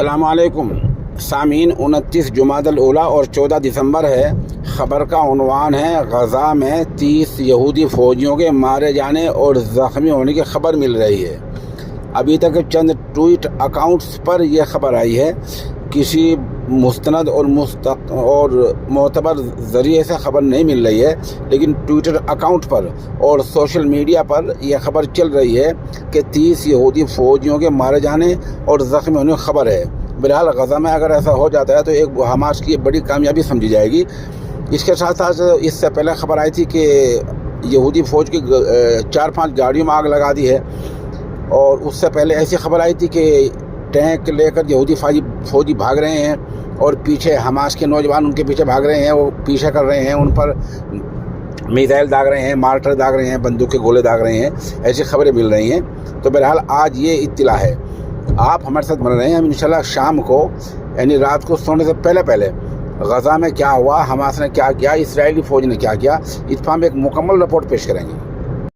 अस्सलाम वालेकुम सामीन। 29 जुमाद अल उला और 14 दिसंबर है। ख़बर का उन्वान है गज़ा में 30 यहूदी फ़ौजियों के मारे जाने और ज़ख्मी होने की खबर मिल रही है। अभी तक चंद ट्वीट अकाउंट्स पर यह खबर आई है। किसी मुस्तनद और मोतबर ज़रिए से ख़बर नहीं मिल रही है, लेकिन ट्विटर अकाउंट पर और सोशल मीडिया पर यह खबर चल रही है कि 30 यहूदी फ़ौजियों के मारे जाने और ज़ख्मी होने की खबर है। बहरहाल गज़ा में अगर ऐसा हो जाता है तो एक हमास की बड़ी कामयाबी समझी जाएगी। इसके साथ साथ इससे पहले खबर आई थी कि यहूदी फ़ौज की 4-5 गाड़ियों में आग लगा दी है, और उससे पहले ऐसी खबर आई थी कि टैंक लेकर यहूदी फ़ौजी भाग रहे हैं और पीछे हमास के नौजवान उनके पीछे भाग रहे हैं, वो पीछे कर रहे हैं, उन पर मिसाइल दाग रहे हैं, मार्टर दाग रहे हैं, बंदूक के गोले दाग रहे हैं। ऐसी खबरें मिल रही हैं। तो बहरहाल आज ये इत्तला है। आप हमारे साथ बन रहे हैं। हम इंशाल्लाह शाम को यानी रात को सोने से पहले गज़ा में क्या हुआ, हमास ने क्या किया, इसराइली फ़ौज ने क्या किया, इस पर हम एक मुकम्मल रिपोर्ट पेश करेंगे।